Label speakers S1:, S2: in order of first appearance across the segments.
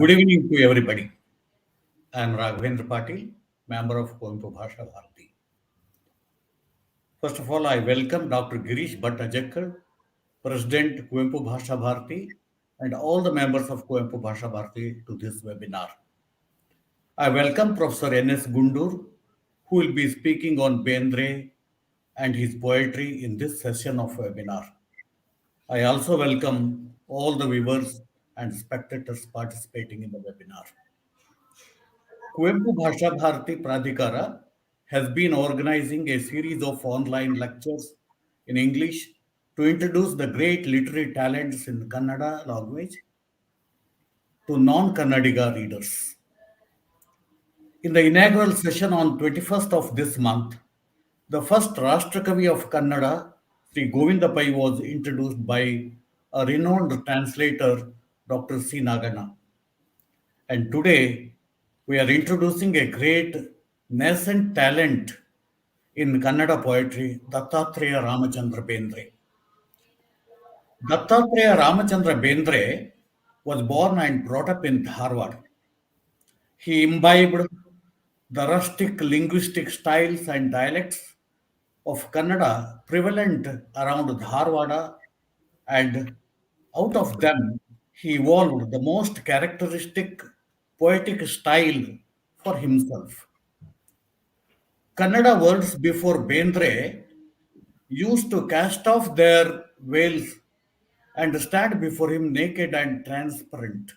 S1: Good evening to everybody. I am Raghavendra Patil, member of Kuempu Bhasha Bharati. First of all, I welcome Dr. Girish Bhattajakkar, President Kuempu Bhasha Bharati, and all the members of Kuempu Bhasha Bharati to this webinar. I welcome Professor N.S. Gundur, who will be speaking on Bendre and his poetry in this session of webinar. I also welcome all the viewers and spectators participating in the webinar. Kuempu Bhasha Bharati Pradhikara has been organizing a series of online lectures in English to introduce the great literary talents in Kannada language to non-Kannadiga readers. In the inaugural session on 21st of this month, the first Rashtrakavi of Kannada, Sri Govinda Pai, was introduced by a renowned translator, Dr. C. Nagana. And today, we are introducing a great nascent talent in Kannada poetry, Dattatreya Ramachandra Bendre. Dattatreya Ramachandra Bendre was born and brought up in Dharwad. He imbibed the rustic linguistic styles and dialects of Kannada prevalent around Dharwada, and out of them he evolved the most characteristic poetic style for himself. Kannada words before Bendre used to cast off their veils and stand before him naked and transparent.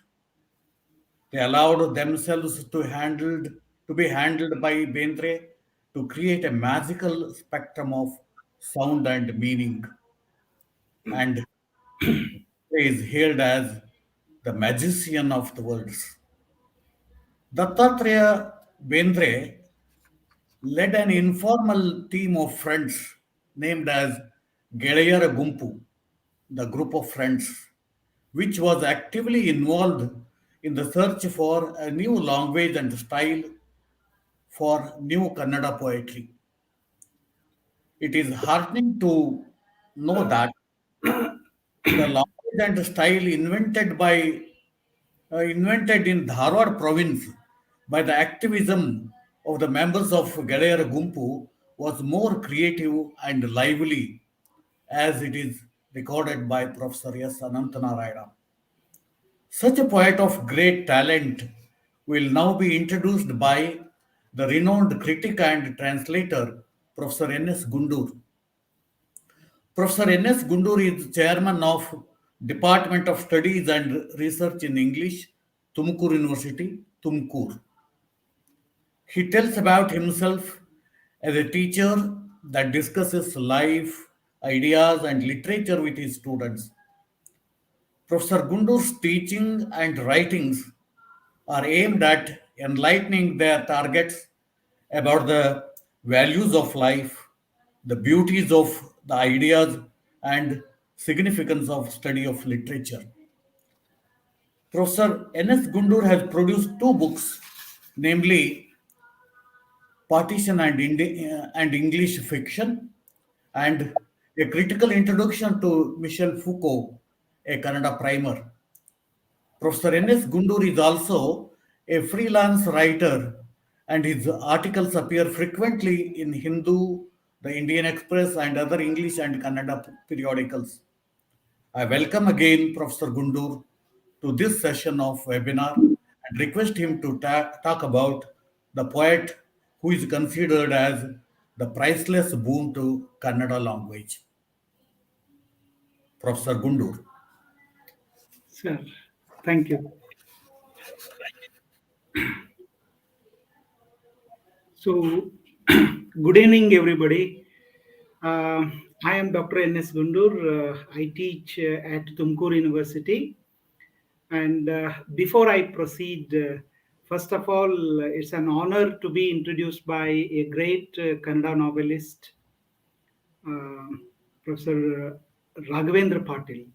S1: They allowed themselves to be handled by Bendre to create a magical spectrum of sound and meaning, and he is hailed as the magician of the words. Dattatreya Bendre led an informal team of friends named as Gelayara Gumpu, the group of friends, which was actively involved in the search for a new language and style for new Kannada poetry. It is heartening to know that the language and style invented in Dharwad province by the activism of the members of Gelayara Gumpu was more creative and lively, as it is recorded by Professor S. Anantanarayana. Such a poet of great talent will now be introduced by the renowned critic and translator Professor N.S. Gundur. Professor N.S. Gundur is chairman of Department of Studies and Research in English, Tumkur University, Tumkur. He tells about himself as a teacher that discusses life, ideas, and literature with his students. Professor Gundur's teaching and writings are aimed at enlightening their targets about the values of life, the beauties of the ideas, and significance of study of literature. Professor N.S. Gundur has produced two books, namely Partition and English Fiction, and A Critical Introduction to Michel Foucault, a Kannada primer. Professor N.S. Gundur is also a freelance writer, and his articles appear frequently in Hindu, the Indian Express, and other English and Kannada periodicals. I welcome again Professor Gundur to this session of webinar and request him to talk about the poet who is considered as the priceless boon to Kannada language. Professor Gundur.
S2: Sir, thank you. So, good evening, everybody. I am Dr. N.S. Gundur. I teach at Tumkur University. And before I proceed, first of all, it's an honor to be introduced by a great Kannada novelist, uh, Professor Raghavendra Patil.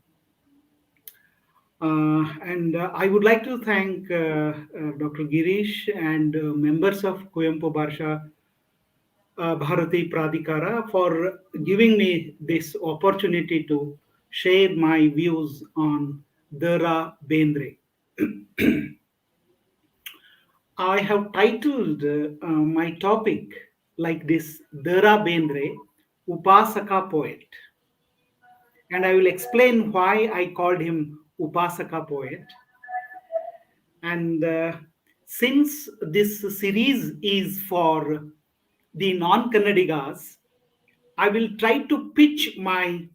S2: And I would like to thank Dr. Girish and members of Kuyempu Bharsha Bharati Pradhikara for giving me this opportunity to share my views on Dara Bendre. I have titled my topic like this: Dara Bendre, Upasaka Poet. And I will explain why I called him Upasaka Poet. And since this series is for the non Kannadigas, I will try to pitch my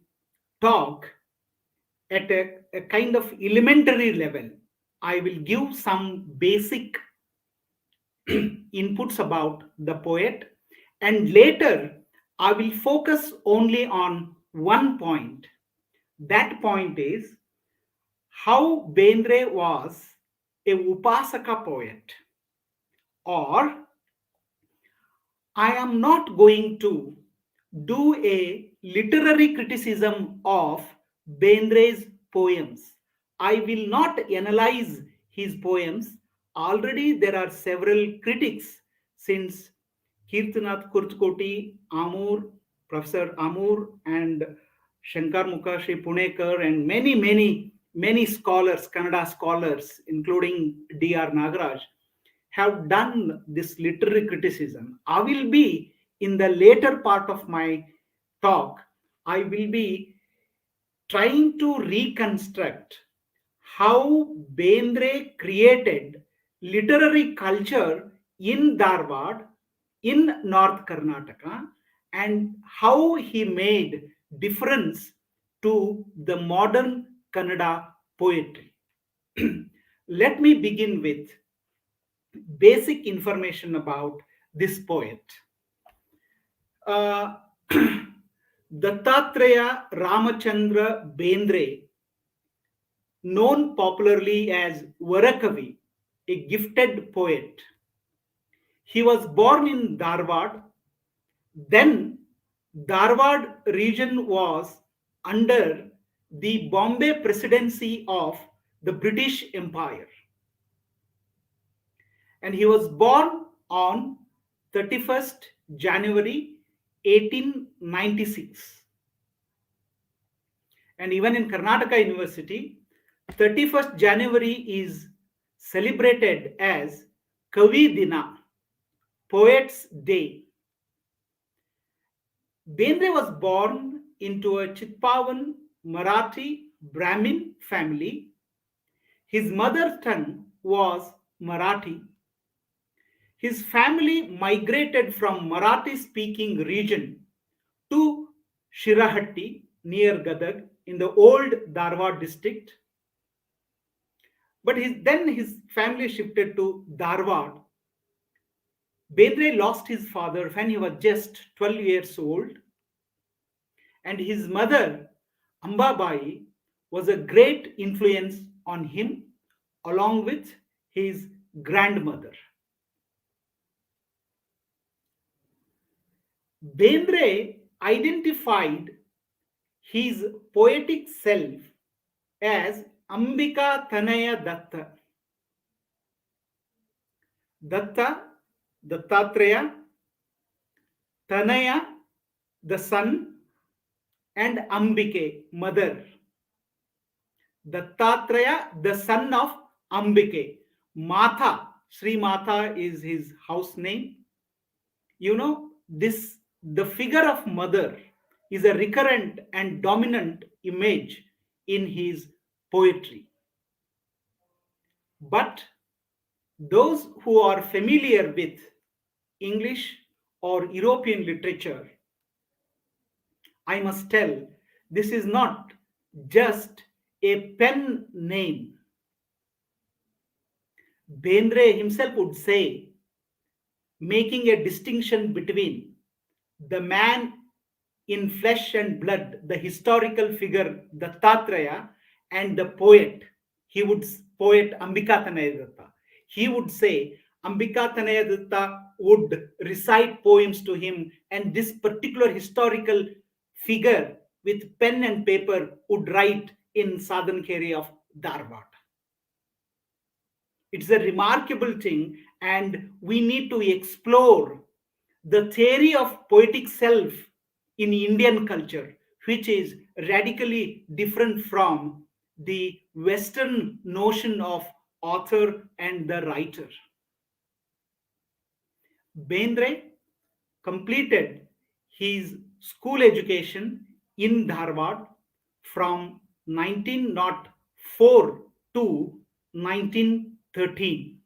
S2: talk at a kind of elementary level. I will give some basic inputs about the poet, and later I will focus only on one point. That point is how Bendre was a Upasaka poet, or I am not going to do a literary criticism of Bendre's poems. I will not analyze his poems. Already there are several critics since Kirtanath Kurtkoti, Amur, Professor Amur, and Shankar Mukherjee Punekar, and many scholars, Kannada scholars, including D.R. Nagaraj, have done this literary criticism. I will be in the later part of my talk, I will be trying to reconstruct how Bendre created literary culture in Dharwad, in North Karnataka, and how he made difference to the modern Kannada poetry. Let me begin with basic information about this poet. Uh, Dattatreya Ramachandra Bendre, known popularly as Varakavi, a gifted poet. He was born in Dharwad. Then, Dharwad region was under the Bombay Presidency of the British Empire. And he was born on 31st January 1896. And even in Karnataka University, 31st January is celebrated as Kavi Dina, Poets' Day. Bendre was born into a Chitpavan Marathi Brahmin family. His mother tongue was Marathi. His family migrated from Marathi speaking region to Shirahatti near Gadag in the old Dharwad district. But then his family shifted to Dharwad. Bendre lost his father when he was just 12 years old, and his mother, Ambabai, was a great influence on him along with his grandmother. Bendre identified his poetic self as Ambika Tanaya Datta. Datta, Dattatreya, Tanaya, the son, and Ambike, mother. Dattatreya, the son of Ambike. Matha, Sri Matha is his house name. You know, the figure of mother is a recurrent and dominant image in his poetry. But those who are familiar with English or European literature, I must tell, this is not just a pen name. Bendre himself would say, making a distinction between the man in flesh and blood, the historical figure Dattatreya, and the poet. He would poet Ambika Tanayadatta. He would say Ambika Tanayadatta would recite poems to him, and this particular historical figure with pen and paper would write in Sadhankeri of Dharwad. It's a remarkable thing, and we need to explore the theory of poetic self in Indian culture, which is radically different from the Western notion of author and the writer. Bendre completed his school education in Dharwad from 1904 to 1913.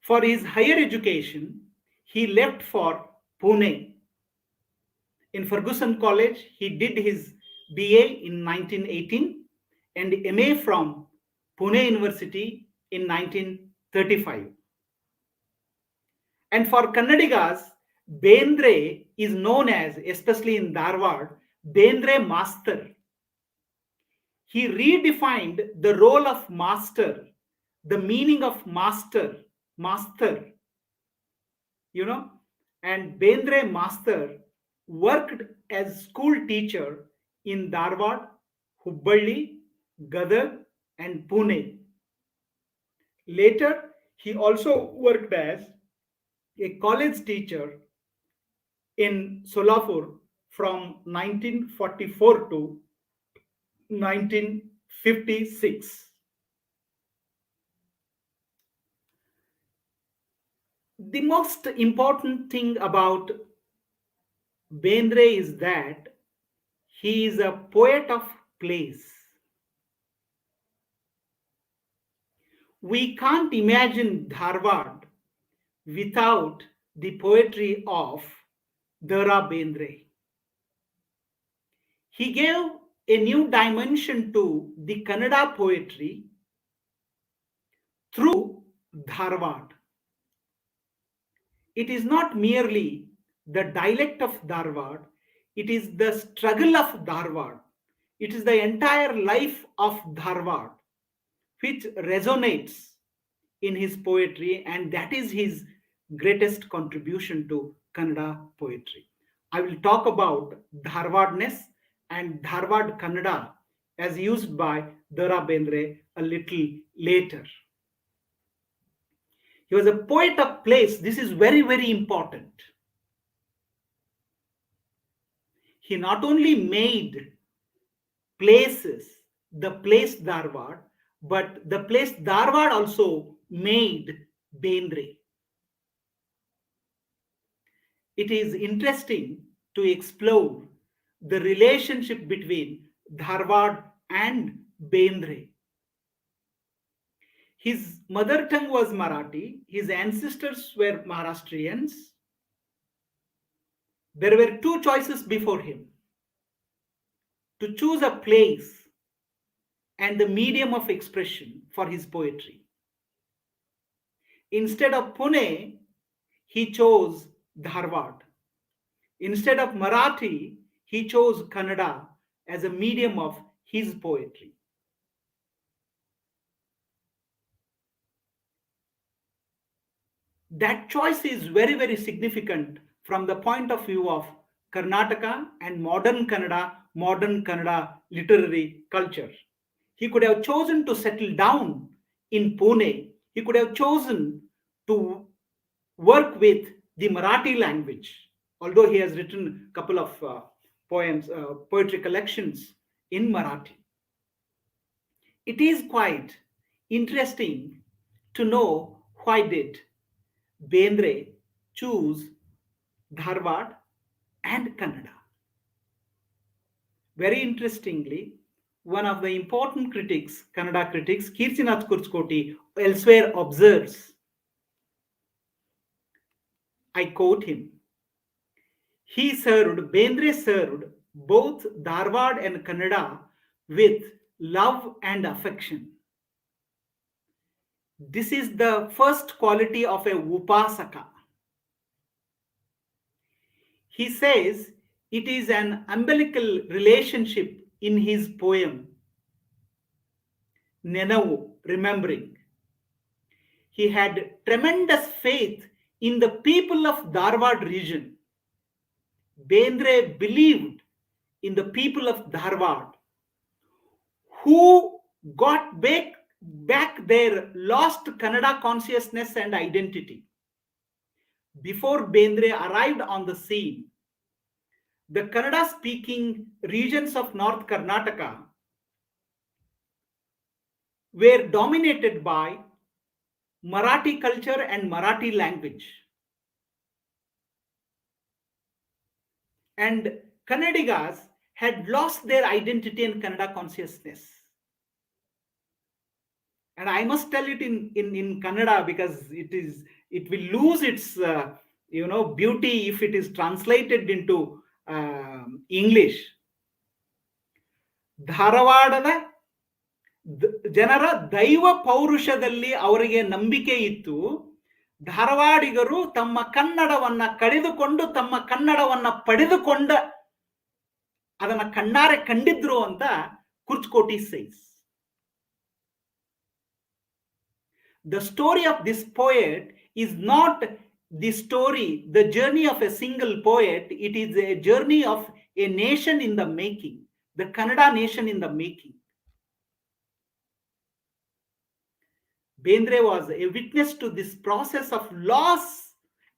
S2: For his higher education, he left for Pune. In Ferguson College, he did his BA in 1918 and MA from Pune University in 1935. And for Kannadigas, Bendre is known as, especially in Dharwad, Bendre Master. He redefined the role of master, the meaning of master, you know, and Bendre Master worked as school teacher in Dharwad, Hubballi, Gadag, and Pune. Later, he also worked as a college teacher in Solapur from 1944 to 1956. The most important thing about Bendre is that he is a poet of place. We can't imagine Dharwad without the poetry of Dara Bendre. He gave a new dimension to the Kannada poetry through Dharwad. It is not merely the dialect of Dharwad, it is the struggle of Dharwad. It is the entire life of Dharwad which resonates in his poetry, and that is his greatest contribution to Kannada poetry. I will talk about Dharwadness and Dharwad Kannada as used by Dara Bendre a little later. He was a poet of place. This is very, very important. He not only made places, the place Dharwad, but the place Dharwad also made Bendre. It is interesting to explore the relationship between Dharwad and Bendre. His mother tongue was Marathi, his ancestors were Maharashtrians. There were two choices before him: to choose a place and the medium of expression for his poetry. Instead of Pune, he chose Dharwad. Instead of Marathi, he chose Kannada as a medium of his poetry. That choice is very, very significant from the point of view of Karnataka and modern Kannada literary culture. He could have chosen to settle down in Pune. He could have chosen to work with the Marathi language, although he has written a couple of poems, poetry collections in Marathi. It is quite interesting to know why did Bendre choose Dharwad and Kannada. Very interestingly, one of the important critics, Kannada critics, Kirtinath Kurskoti, elsewhere observes, I quote him, Bendre served both Dharwad and Kannada with love and affection. This is the first quality of a Upasaka. He says it is an umbilical relationship in his poem, Nenavu, remembering. He had tremendous faith in the people of Dharwad region. Bendre believed in the people of Dharwad who got back their lost Kannada consciousness and identity. Before Bendre arrived on the scene, the Kannada-speaking regions of North Karnataka were dominated by Marathi culture and Marathi language. and Kannadigas had lost their identity and Kannada consciousness. And I must tell it in Kannada because it will lose its beauty if it is translated into English. ಧಾರವಾಡದ ಜನರ ದೈವ ಪೌರುಷದಲ್ಲಿ ಅವರಿಗೆ ನಂಬಿಕೆ ಇತ್ತು. ಧಾರವಾಡಿಗರು ತಮ್ಮ ಕನ್ನಡವನ್ನ ಕಳೆದುಕೊಂಡು ತಮ್ಮ ಕನ್ನಡವನ್ನ ಪಡೆದುಕೊಂಡ ಅದನ್ನ ಕಣ್ಣಾರೆ ಕಂಡಿದ್ರು ಅಂತ ಕುರ್ಚ್ಕೋಟಿ size. The story of this poet is not the story, the journey of a single poet. It is a journey of a nation in the making, the Kannada nation in the making. Bendre was a witness to this process of loss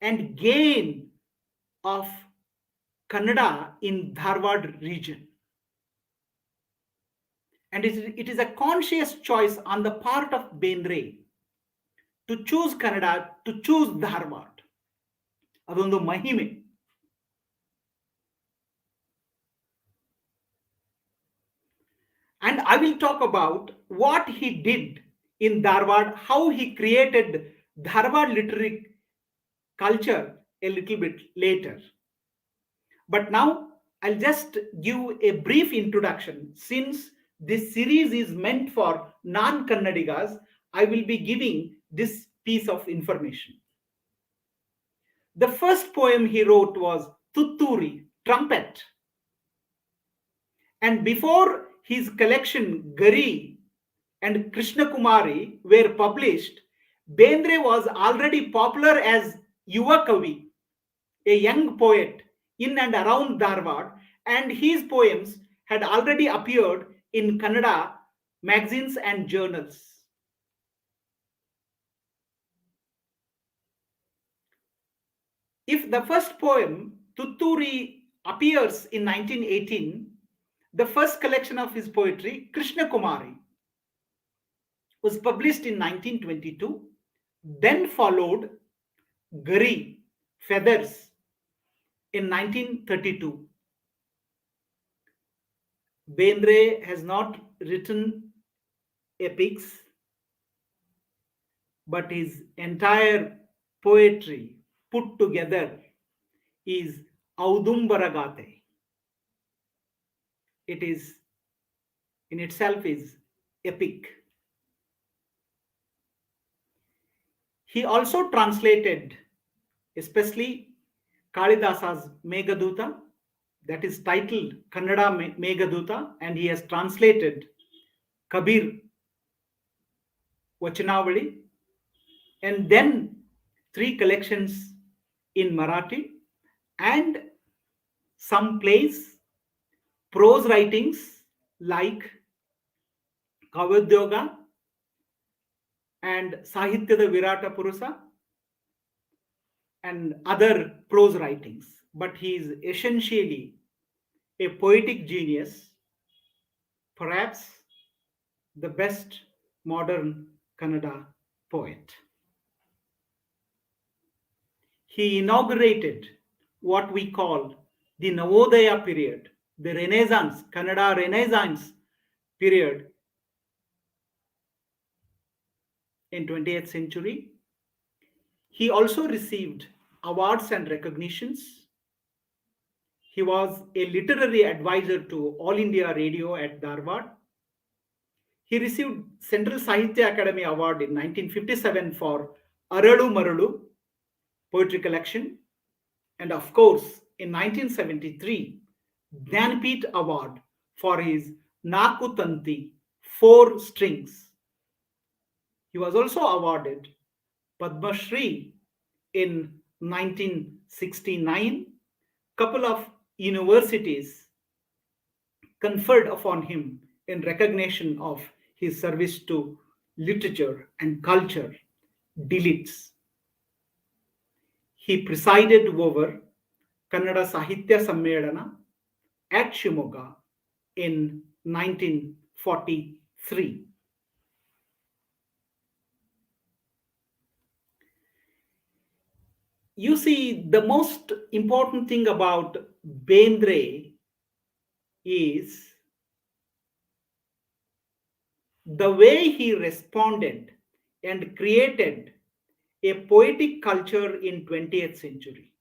S2: and gain of Kannada in Dharwad region. And it is a conscious choice on the part of Bendre to choose Kannada, to choose Dharwad. ಅದೊಂದು ಮಹಿಮೆ. And I will talk about what he did in Dharwad, how he created Dharwad literary culture a little bit later. But now I'll just give a brief introduction. Since this series is meant for non-Kannadigas, I will be giving this piece of information. The first poem he wrote was Tutturi, Trumpet. And before his collection Gari and Krishna Kumari were published, Bendre was already popular as Yuva Kavi, a young poet in and around Dharwad, and his poems had already appeared in Kannada magazines and journals. If the first poem, Tutturi, appears in 1918, the first collection of his poetry, Krishna Kumari, was published in 1922. Then followed Gari, Feathers, in 1932. Bendre has not written epics, but his entire poetry put together is Audumbaragate. It is in itself is epic. He also translated especially Kalidasa's Meghaduta, that is titled Kannada Meghaduta, and he has translated Kabir Vachanavali, and then 3 collections in Marathi, and some plays, prose writings like Kavadyoga and Sahityada Virata Purusa, and other prose writings. But he is essentially a poetic genius, perhaps the best modern Kannada poet. He inaugurated what we call the Navodaya period, the Renaissance, Kannada Renaissance period in 20th century. He also received awards and recognitions. He was a literary advisor to All India Radio at Dharwad. He received Central Sahitya Academy Award in 1957 for Aralu Maralu poetry collection. And of course, in 1973, Jnanpith Award for his Naku Tanti, 4 strings. He was also awarded Padma Shri in 1969. Couple of universities conferred upon him in recognition of his service to literature and culture, DLITs. He presided over Kannada Sahitya Sammelana at Shimoga in 1943. You see, the most important thing about Bendre is the way he responded and created a poetic culture in 20th century.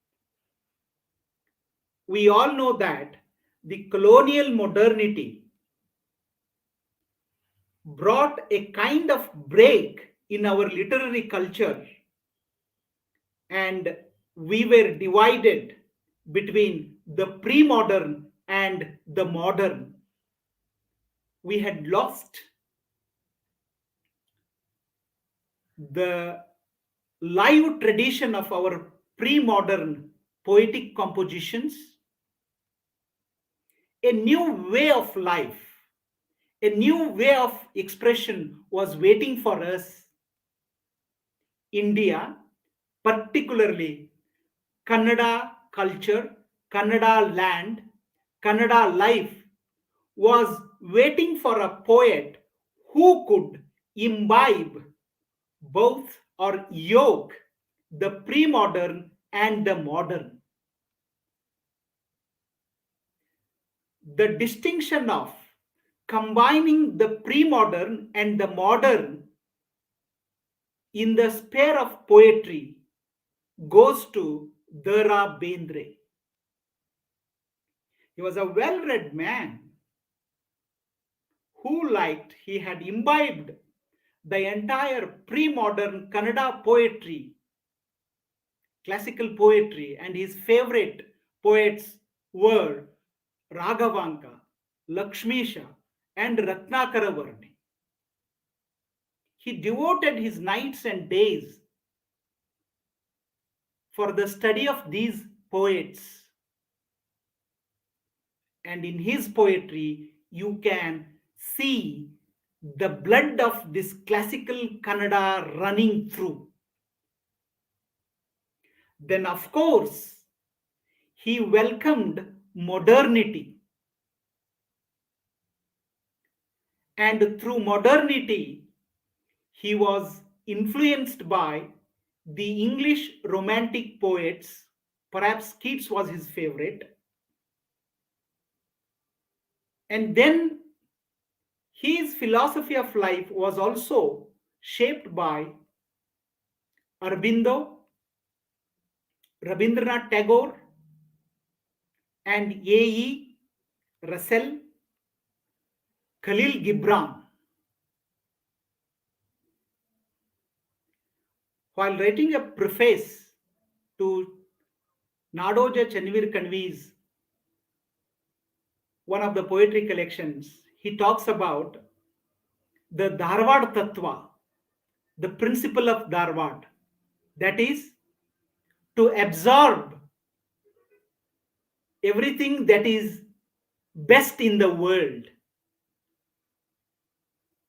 S2: We all know that the colonial modernity brought a kind of break in our literary culture, and we were divided between the pre-modern and the modern. We had lost the live tradition of our pre-modern poetic compositions. A new way of life, a new way of expression was waiting for us. India, particularly Kannada culture, Kannada land, Kannada life, was waiting for a poet who could imbibe both or yoke the pre-modern and the modern. The distinction of combining the pre-modern and the modern in the sphere of poetry goes to Dara Bendre. He was a well-read man he had imbibed the entire pre-modern Kannada poetry, classical poetry, and his favorite poets were Raghavanka, Lakshmisha, and Ratnakara Varni. He devoted his nights and days for the study of these poets. And in his poetry, you can see the blood of this classical Kannada running through. Then, of course, he welcomed modernity. And through modernity, he was influenced by the English romantic poets. Perhaps Keats was his favorite. And then his philosophy of life was also shaped by Aurobindo, Rabindranath Tagore, and A.E. Russell, Khalil Gibran. While writing a preface to Nadoja Chanvir Kanvi's one of the poetry collections, he talks about the Dharwad Tattva, the principle of Dharwad, that is to absorb everything that is best in the world.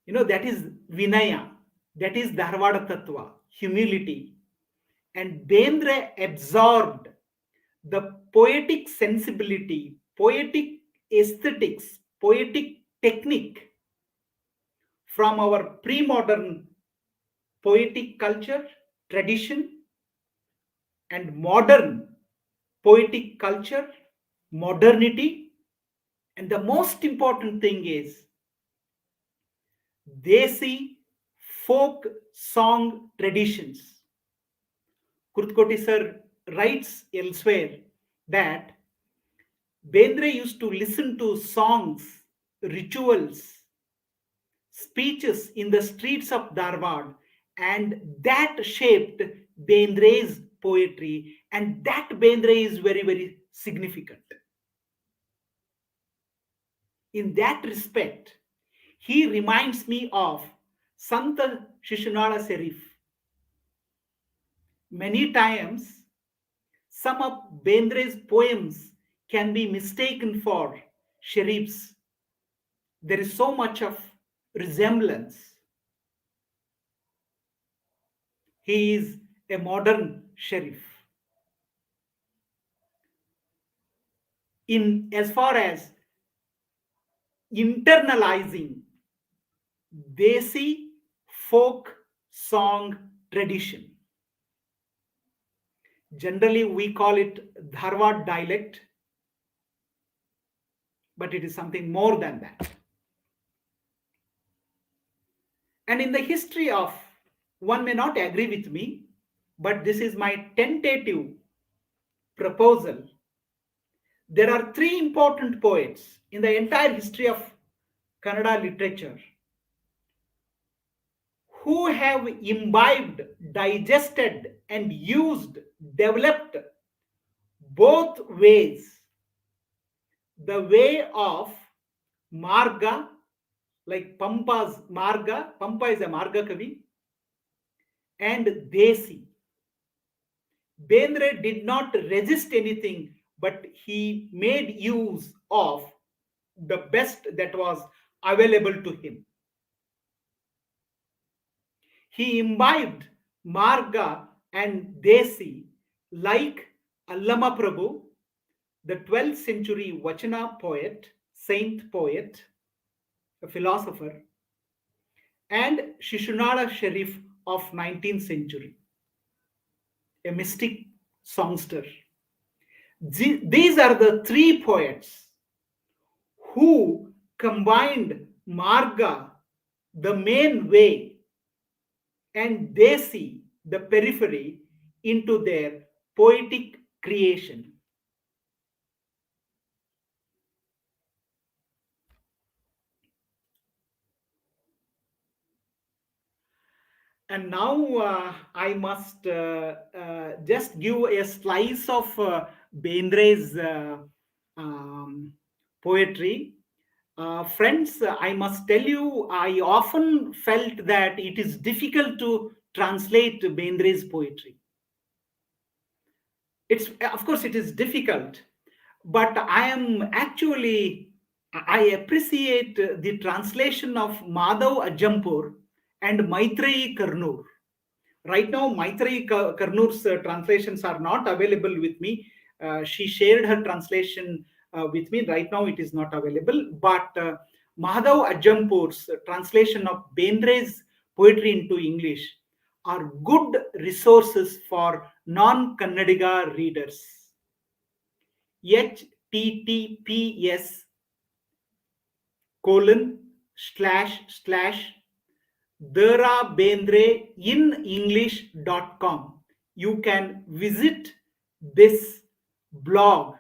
S2: That is Vinaya, that is Dharwad Tattva, humility. And Bendre absorbed the poetic sensibility, poetic aesthetics, poetic technique from our pre-modern poetic culture, tradition, and modern poetic culture, modernity. And the most important thing is Desi folk song traditions. Kurtkoti sir writes elsewhere that Bendre used to listen to songs, rituals, speeches in the streets of Dharwad, and that shaped Bendre's poetry, and that Bendre is very, very significant. In that respect, he reminds me of Santa Shishunala Serif. Many times, some of Bendre's poems can be mistaken for Sharif's. There is so much of resemblance. He is a modern Sharif. In as far as internalizing Desi folk song tradition, generally we call it Dharwad dialect, but it is something more than that. And in the history of, one may not agree with me, but this is my tentative proposal. There are three important poets in the entire history of Kannada literature who have imbibed, digested, and used, developed both ways, the way of Marga, like Pampa's Marga, Pampa is a Marga Kavi, and Desi. Bendre did not resist anything, but he made use of the best that was available to him. He imbibed Marga and Desi like Allama Prabhu, the 12th century Vachana poet, saint poet, a philosopher, and Shishunala Sharif of 19th century, a mystic songster. These are the three poets who combined Marga, the main way, and Desi, the periphery, into their poetic creation. And now I must just give a slice of Bendre's poetry. Friends, I must tell you, I often felt that it is difficult to translate Bendre's poetry. It's, of course, it is difficult, but I appreciate the translation of Madhav Ajampur and Maitreyi Karnoor. Right now, Maitreyi Karnoor's translations are not available with me. She shared her translation with me. Right now, it is not available. But Madhav Ajampur's translation of Bendre's poetry into English are good resources for non-Kannadiga readers. https :// therabendreinenglish.com. You can visit this blog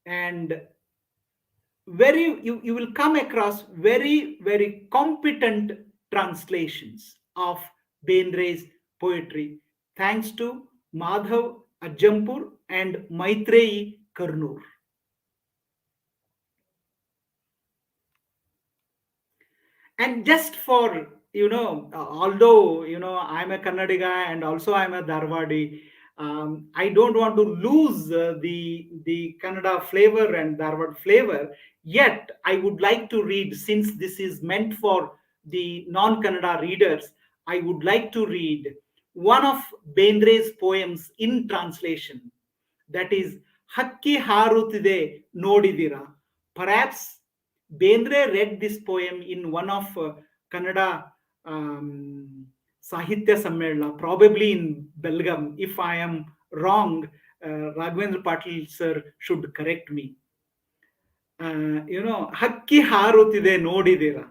S2: and you will come across very competent translations of Bendre's poetry, thanks to Madhav Ajampur and Maitreyi Karnoor. And just for, although, I'm a Kannadiga and also I'm a Dharwadi, I don't want to lose the Kannada flavor and Dharwad flavor. Yet, I would like to read, since this is meant for the non-Kannada readers, I would like to read one of Bendre's poems in translation. That is, Hakki Harutide Nodidira. Perhaps Bendre read this poem in one of Kannada Sahitya Sammelana, probably in Belgaum. If I am wrong, Raghavendra Patil sir should correct me. Hakki Harutide Nodidira.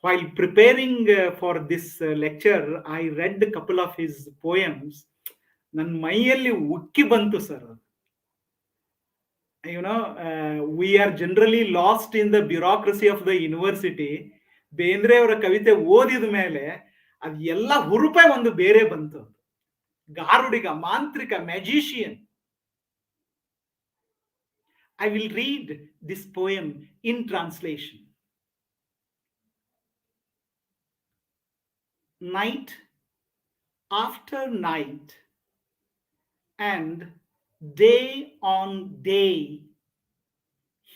S2: While preparing for this lecture, I read a couple of his poems. Nan ಮೈಯಲ್ಲಿ ಉಕ್ಕಿ ಬಂತು sir. We are generally lost in the bureaucracy of the university. Bendre ಅವರ ಕವಿತೆ ಓದಿದ ಮೇಲೆ ಅದು ಎಲ್ಲ ಹುರುಪೆ ಒಂದು ಬೇರೆ ಬಂತು. ಗಾರುಡಿಗ, ಮಾಂತ್ರಿಕ, magician. I will read this poem in translation. Night after night and day on day,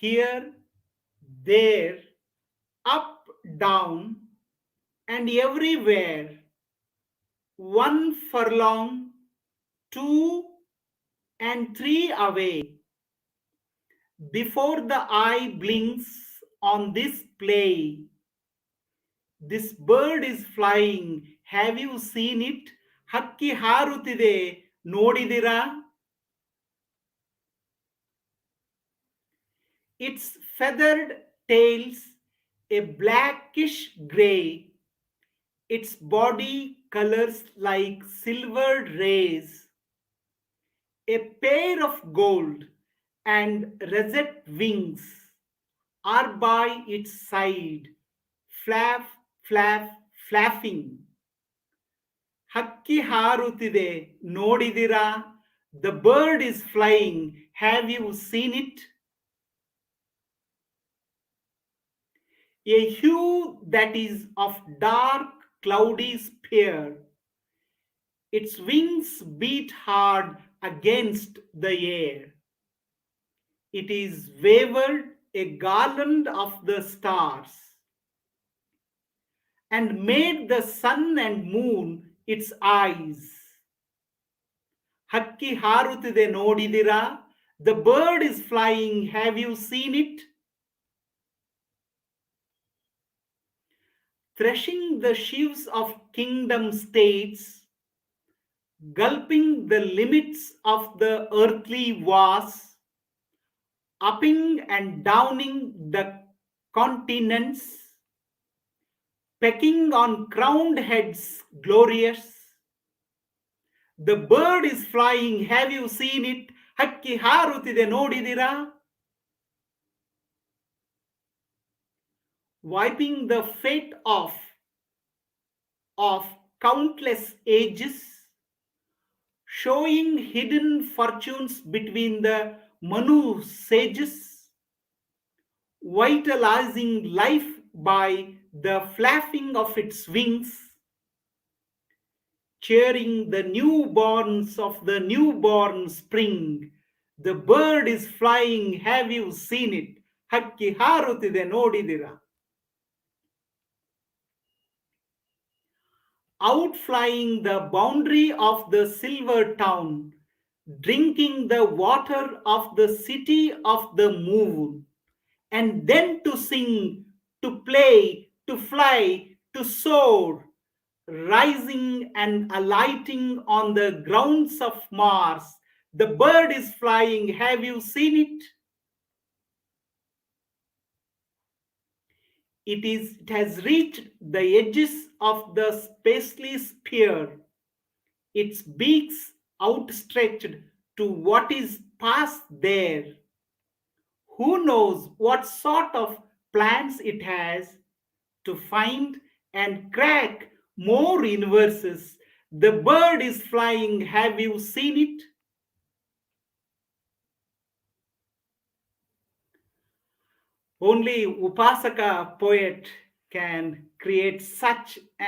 S2: here, there, up, down, and everywhere, 1 furlong, 2 and 3 away, before the eye blinks on this play, this bird is flying. Have you seen it? Hakki harutide nodidira? its feathered tails a blackish gray, its body colors like silvered rays, a pair of gold and roseate wings are by its side, flap, flap, flapping. ಹಕ್ಕಿ ಹಾರುತ್ತಿದೆ ನೋಡಿದಿರಾ? The bird is flying. Have you seen it? A hue that is of dark, cloudy spear. Its wings beat hard against the air. It is wavered a garland of the stars and made the sun and moon its eyes. ಹಕ್ಕಿ ಹಾರುತ್ತಿದೆ ನೋಡಿದಿರಾ? The bird is flying. Have you seen it? Threshing the sheaves of kingdom states, gulping the limits of the earthly vast, upping and downing the continents, pecking on crowned heads glorious. The bird is flying. Have you seen it? ಹಕ್ಕಿ ಹಾರುತ್ತಿದೆ ನೋಡಿದಿರಾ? Wiping the fate of countless ages, showing hidden fortunes between the Manu sages, vitalizing life by the flapping of its wings, cheering the newborns of the newborn spring. The bird is flying. Have you seen it? ಹಕ್ಕಿ ಹಾರುತ್ತಿದೆ ನೋಡಿದಿರಾ? Outflying the boundary of the silver town, drinking the water of the city of the moon, and then to sing, to play, to fly, to soar, rising and alighting on the grounds of Mars. The bird is flying. Have you seen it? It has reached the edges of the spacely sphere, its beaks outstretched to what is past there. Who knows what sort of plans it has to find and crack more universes? The bird is flying. Have you seen it? Only Upasaka poet can create such,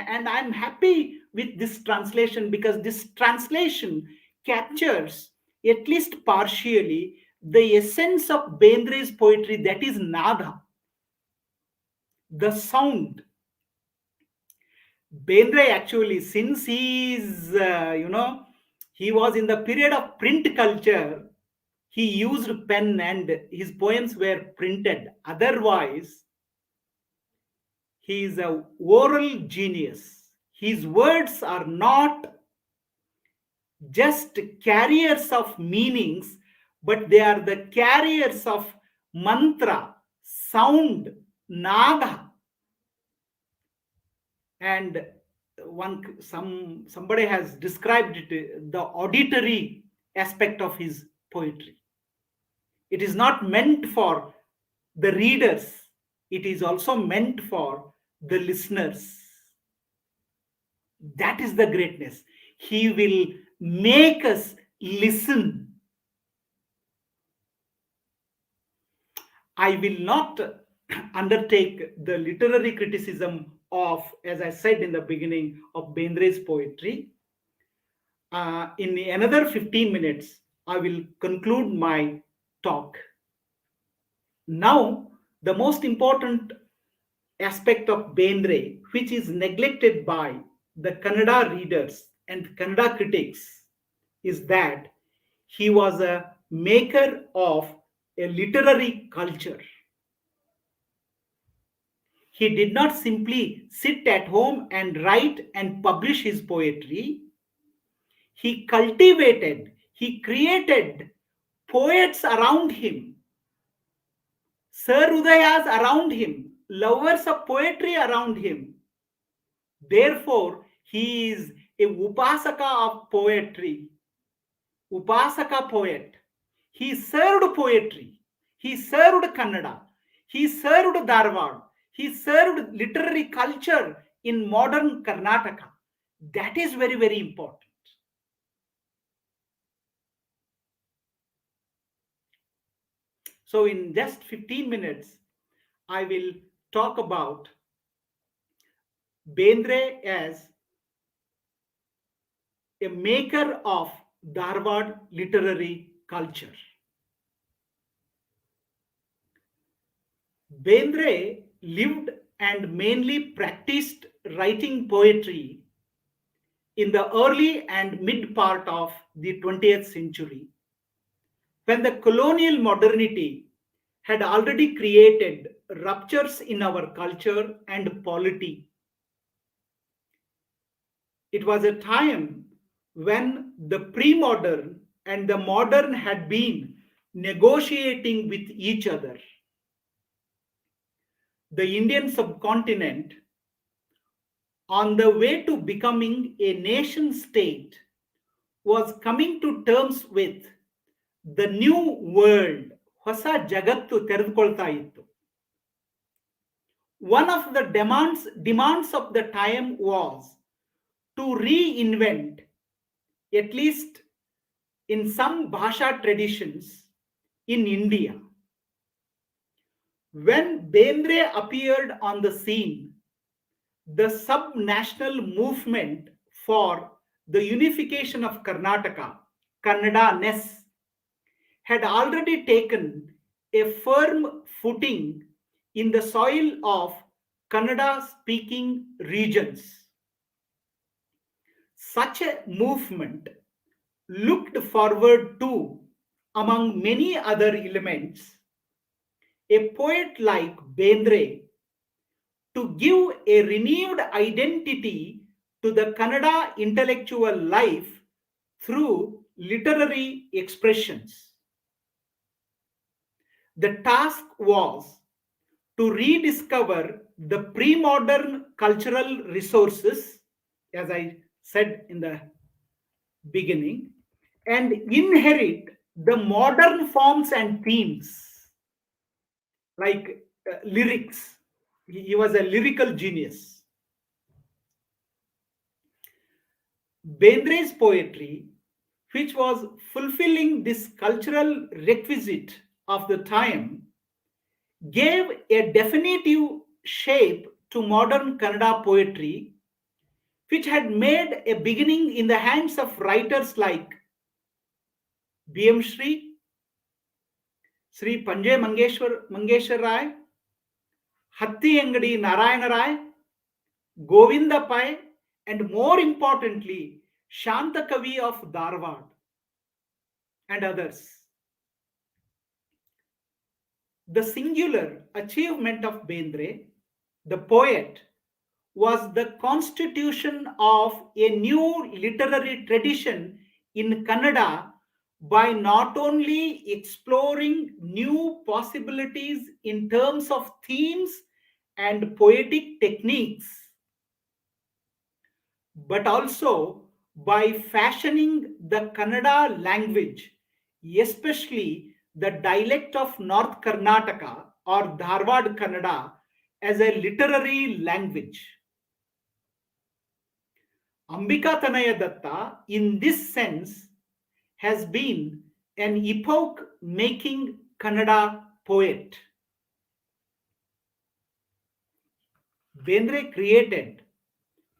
S2: and I'm happy with this translation because this translation captures, at least partially, the essence of Bendre's poetry, that is nada, the sound. Bendre actually, since he was in the period of print culture, he used pen and his poems were printed. Otherwise, he is a oral genius. His words are not just carriers of meanings, but they are the carriers of mantra, sound, nada. And somebody has described it, the auditory aspect of his poetry. It is not meant for the readers, it is also meant for the listeners. That is the greatness. He will make us listen. I will not undertake the literary criticism of, as I said in the beginning, of Bendre's poetry. In another 15 minutes, I will conclude my talk. Now, the most important aspect of Bendre, which is neglected by the Kannada readers and Kannada critics, is that he was a maker of a literary culture. He did not simply sit at home and write and publish his poetry. He cultivated, he created poets around him, Sarudayas around him, lovers of poetry around him. Therefore, he is a Upasaka of poetry, Upasaka poet. He served poetry, he served Kannada, he served Dharwad, he served literary culture in modern Karnataka. That is very, very important. So, in just 15 minutes, I will talk about Bendre as a maker of Dharwad literary culture. Bendre lived and mainly practiced writing poetry in the early and mid part of the 20th century, when the colonial modernity had already created ruptures in our culture and polity. It was a time when the pre-modern and the modern had been negotiating with each other. The Indian subcontinent, on the way to becoming a nation state, was coming to terms with the new world. ಹೊಸ ಜಗತ್ತು ತೆರೆದುಕೊಳ್ತಾ ಇತ್ತು. One of the demands of the time was to reinvent, at least in some bhasha traditions, in India. When Bendre appeared on the scene, the sub-national movement for the unification of Karnataka, Kannada-ness, had already taken a firm footing in the soil of Kannada-speaking regions. Such a movement looked forward to, among many other elements, a poet like Bendre to give a renewed identity to the Kannada intellectual life through literary expressions. The task was to rediscover the pre-modern cultural resources, as I said in the beginning, and inherit the modern forms and themes like lyrics. He was a lyrical genius. Bendre's poetry, which was fulfilling this cultural requisite of the time, gave a definitive shape to modern Kannada poetry, which had made a beginning in the hands of writers like B.M. Sri Panje Mangeshwar Rai, Hatti Angadi Narayana Rai, Govinda Pai, and more importantly, Shantakavi of Dharwad and others. The singular achievement of Bendre, the poet, was the constitution of a new literary tradition in Kannada by not only exploring new possibilities in terms of themes and poetic techniques, but also by fashioning the Kannada language, especially the dialect of North Karnataka or Dharwad Kannada, as a literary language. Ambika Tanaya Datta, in this sense, has been an epoch-making Kannada poet. Bendre created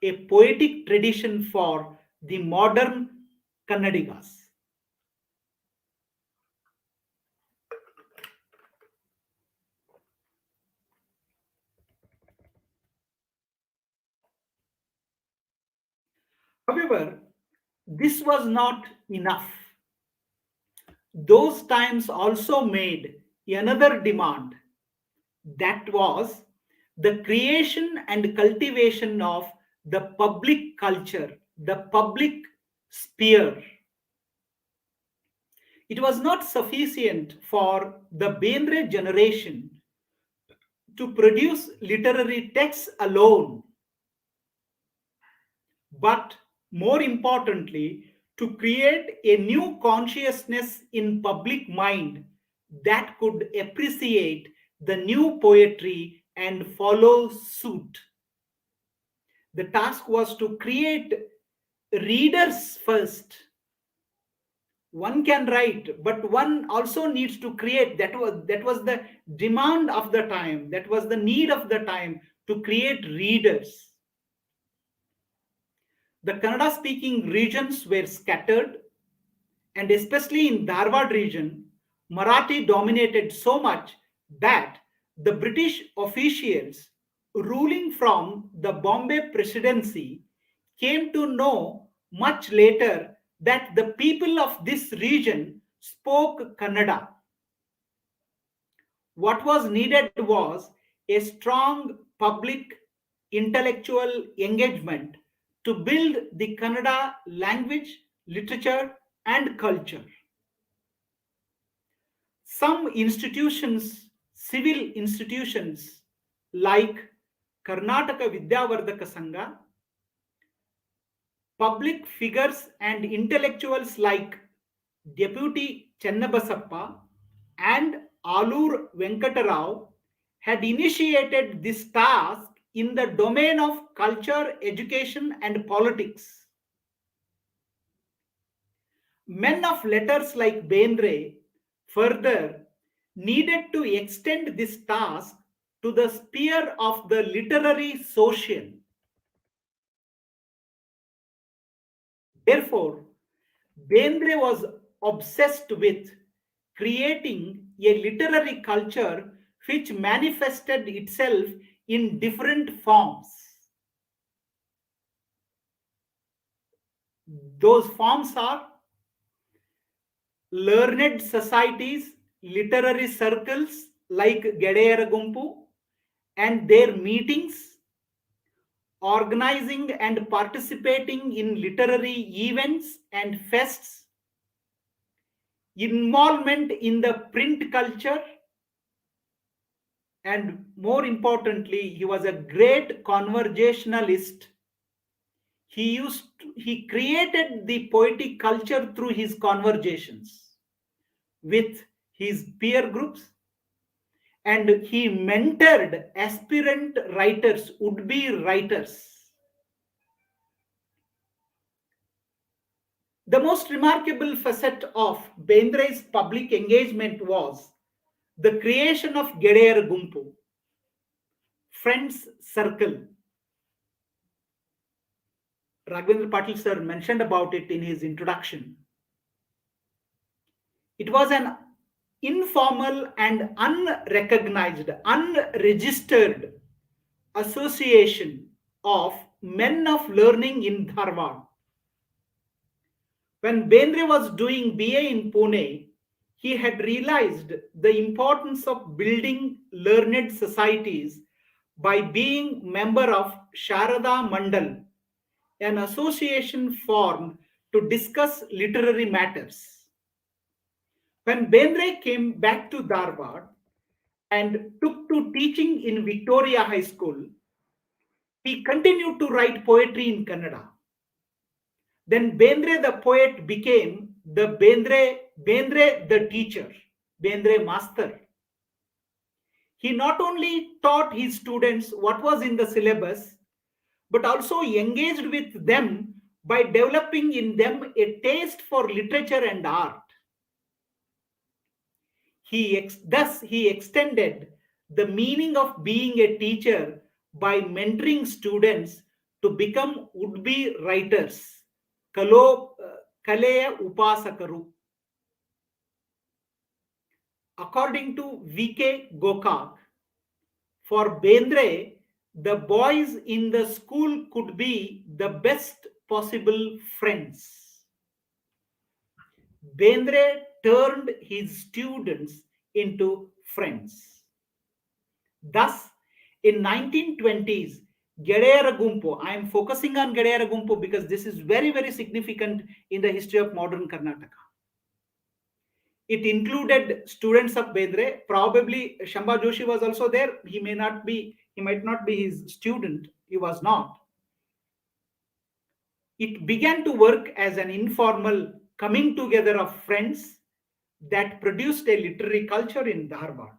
S2: a poetic tradition for the modern Kannadigas. However, this was not enough. Those times also made another demand, that was the creation and cultivation of the public culture, the public sphere. It was not sufficient for the Bendre generation to produce literary texts alone, but more importantly, to create a new consciousness in public mind that could appreciate the new poetry and follow suit. The task was to create readers first. One can write, but one also needs to create. That was the demand of the time, that was the need of the time, to create readers. The Kannada speaking regions were scattered, and especially in Dharwad region, Marathi dominated so much that the British officials ruling from the Bombay presidency came to know much later that the people of this region spoke Kannada. What was needed was a strong public intellectual engagement to build the Kannada language, literature, and culture. Some institutions, civil institutions like Karnataka Vidyavardhaka Sangha, public figures and intellectuals like Deputy Chennabasappa and Alur Venkatarao had initiated this task in the domain of culture, education, and politics. Men of letters like Bendre further needed to extend this task to the sphere of the literary social. Therefore, Bendre was obsessed with creating a literary culture which manifested itself in different forms. Those forms are learned societies, literary circles like Gedeyara Gumpu and their meetings, organizing and participating in literary events and fests, involvement in the print culture, and more importantly, he was a great conversationalist. He created the poetic culture through his conversations with his peer groups, and he mentored aspirant writers, would-be writers. The most remarkable facet of Bendre's public engagement was the creation of Gedeyara Gumpu, Friends Circle. Raghavendra Patil sir mentioned about it in his introduction. It was an informal and unrecognized, unregistered association of men of learning in Dharwad. When Bendre was doing BA in Pune, he had realized the importance of building learned societies by being member of Sharada Mandal, an association formed to discuss literary matters. When Bendre came back to Dharwad and took to teaching in Victoria High School, he continued to write poetry in Kannada. Then Bendre the poet became the Bendre the teacher, Bendre master. He not only taught his students what was in the syllabus, but also engaged with them by developing in them a taste for literature and art. Thus, he extended the meaning of being a teacher by mentoring students to become would-be writers, Kaleya Upasakaru. According to V.K. Gokak, for Bendre, the boys in the school could be the best possible friends. Bendre turned his students into friends. Thus, in 1920s, Gedeyara Gumpu, I am focusing on Gedeyara Gumpu because this is very, very significant in the history of modern Karnataka. It included students of Bendre. Probably Shamba Joshi was also there. He might not be his student. He was not. It began to work as an informal coming together of friends that produced a literary culture in Dharwad.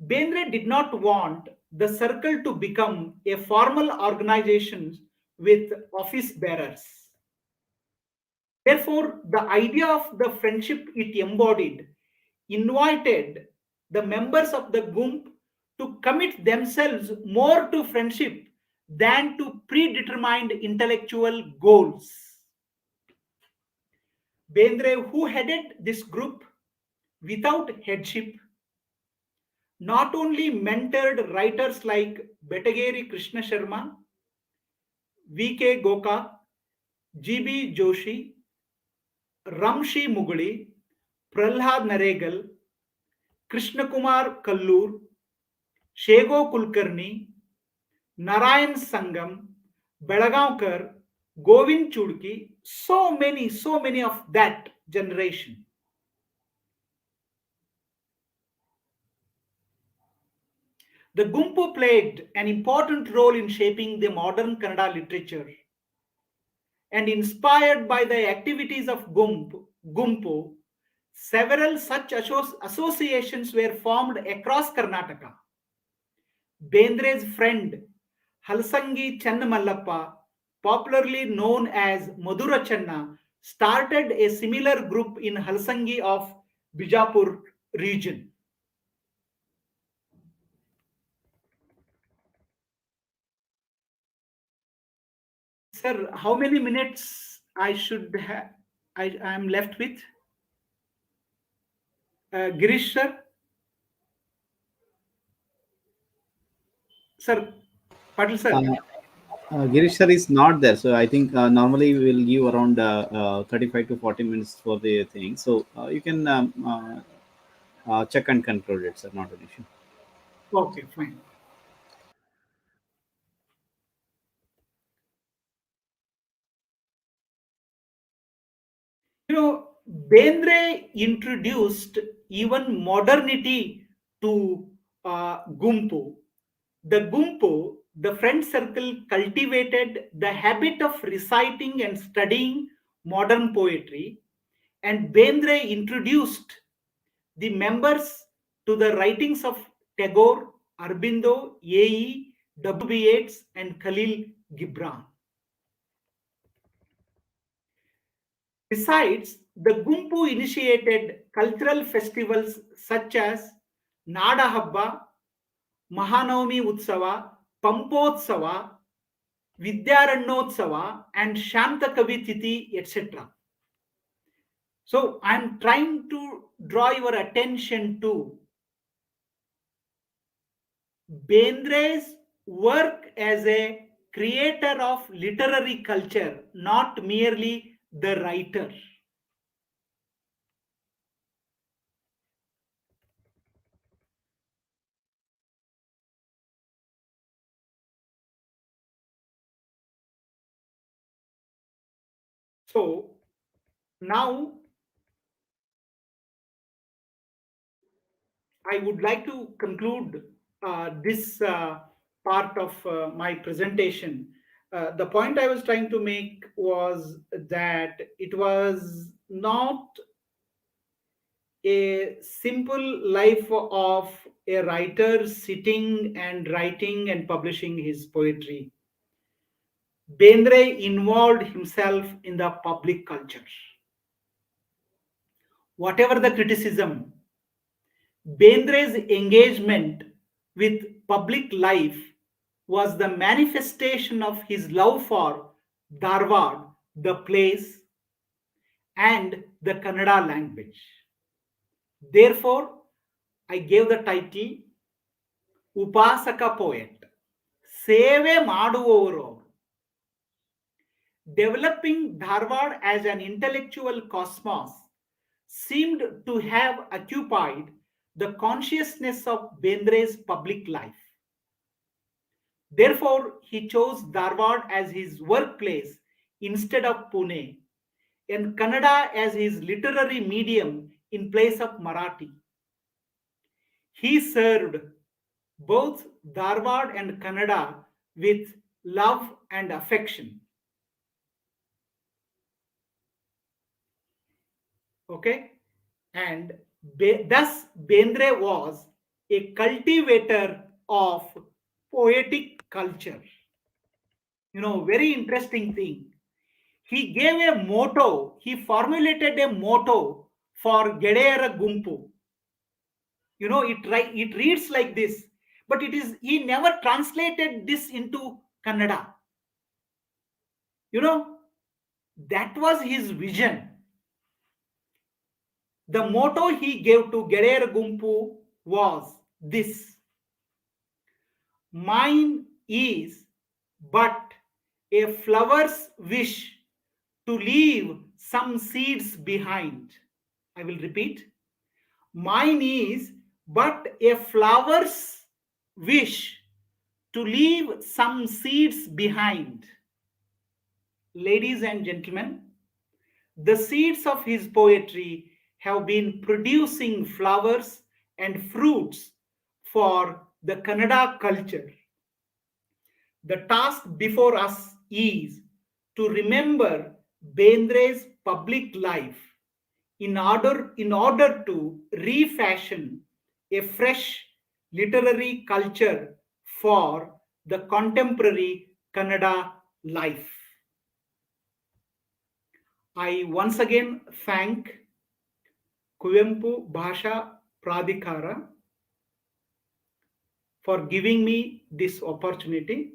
S2: Bendre did not want the circle to become a formal organization with office bearers. Therefore, the idea of the friendship it embodied invited the members of the Gump to commit themselves more to friendship than to predetermined intellectual goals. Bendre, who headed this group without headship, not only mentored writers like Betageri Krishna Sharma, V.K. Goka, G.B. Joshi, Ramshi Muguli, Prahlad Naregal, Krishna Kumar Kallur, Shego Kulkarni, Narayan Sangam, Belagaonkar, Govind Chudki, so many of that generation. The Gumpu played an important role in shaping the modern Kannada literature. And inspired by the activities of Gumpu, several such associations were formed across Karnataka. Bendre's friend Halsangi Channamallappa, popularly known as Madura Channa, started a similar group in Halsangi of Bijapur region. Sir, how many minutes I should have? I am left with? Girish sir? Sir, Patil
S3: Uh,
S2: sir?
S3: Girish sir is not there, so I think normally we will give around 35 to 40 minutes for the thing. So you can check and conclude it, sir. Not an issue.
S2: Okay, fine. You know, Bendre introduced even modernity to Gumpu. The Gumpu, the friend circle, cultivated the habit of reciting and studying modern poetry, and Bendre introduced the members to the writings of Tagore, Arbindo, A.E., W.B. Yeats, and Khalil Gibran. Besides, the Gumpu initiated cultural festivals such as Nada Habba, Mahanavami Utsava, Pampotsava, Vidyarannotsava, and Shantakavi Tithi, etc. So I'm trying to draw your attention to Bendre's work as a creator of literary culture, not merely the writer. So now I would like to conclude this part of my presentation. The point I was trying to make was that it was not a simple life of a writer sitting and writing and publishing his poetry. Bendre involved himself in the public culture. Whatever the criticism, Bendre's engagement with public life was the manifestation of his love for Dharwad, the place, and the Kannada language. Therefore, I gave the title Upasaka Poet. ಸೇವೆ ಮಾಡುವವರು ಅವರು. Developing Dharwad as an intellectual cosmos seemed to have occupied the consciousness of Bendre's public life. Therefore, he chose Dharwad as his workplace instead of Pune, and Kannada as his literary medium in place of Marathi. He served both Dharwad and Kannada with love and affection. Okay? And thus Bendre was a cultivator of poetic culture. Very interesting thing. He gave a motto, he formulated a motto for Gedeyara Gumpu. It reads like this, but he never translated this into Kannada. That was his vision. The motto he gave to Gedeyara Gumpu was this: mine is but a flower's wish to leave some seeds behind. I will repeat. Mine is but a flower's wish to leave some seeds behind. Ladies and gentlemen, the seeds of his poetry have been producing flowers and fruits for the Kannada culture. The task before us is to remember Bendre's public life in order to refashion a fresh literary culture for the contemporary Kannada life. I once again thank Kuvempu Bhasha Pradhikara for giving me this opportunity,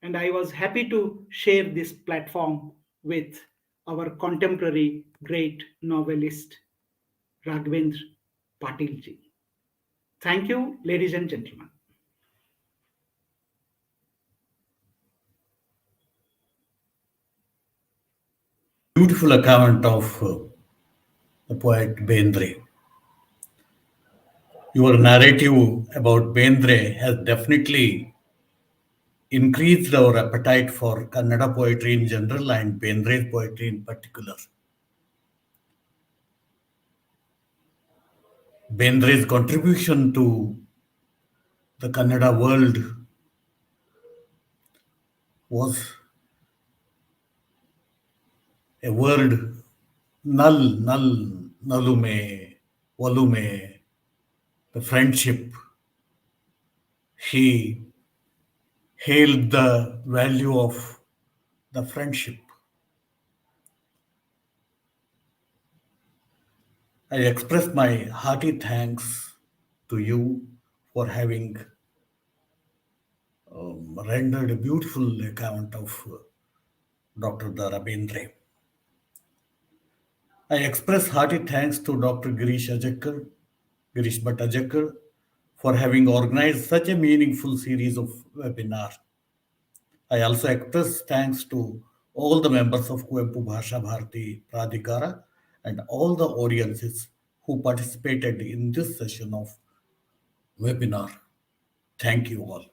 S2: and I was happy to share this platform with our contemporary great novelist Raghavendra Patilji. Thank you, ladies and gentlemen.
S1: Beautiful account of the poet Bendre. Your narrative about Bendre has definitely increased our appetite for Kannada poetry in general and Bendre's poetry in particular. Bendre's contribution to the Kannada world was a word null, nalume, volume, the friendship. He hailed the value of the friendship. I express my hearty thanks to you for having rendered a beautiful account of Dr. Dara Bendre. I express hearty thanks to Dr. Girish Bhatt Ajakar, for having organized such a meaningful series of webinars. I also express thanks to all the members of Kuvempu Bhasha Bharati Pradhikara and all the audiences who participated in this session of webinar. Thank you all.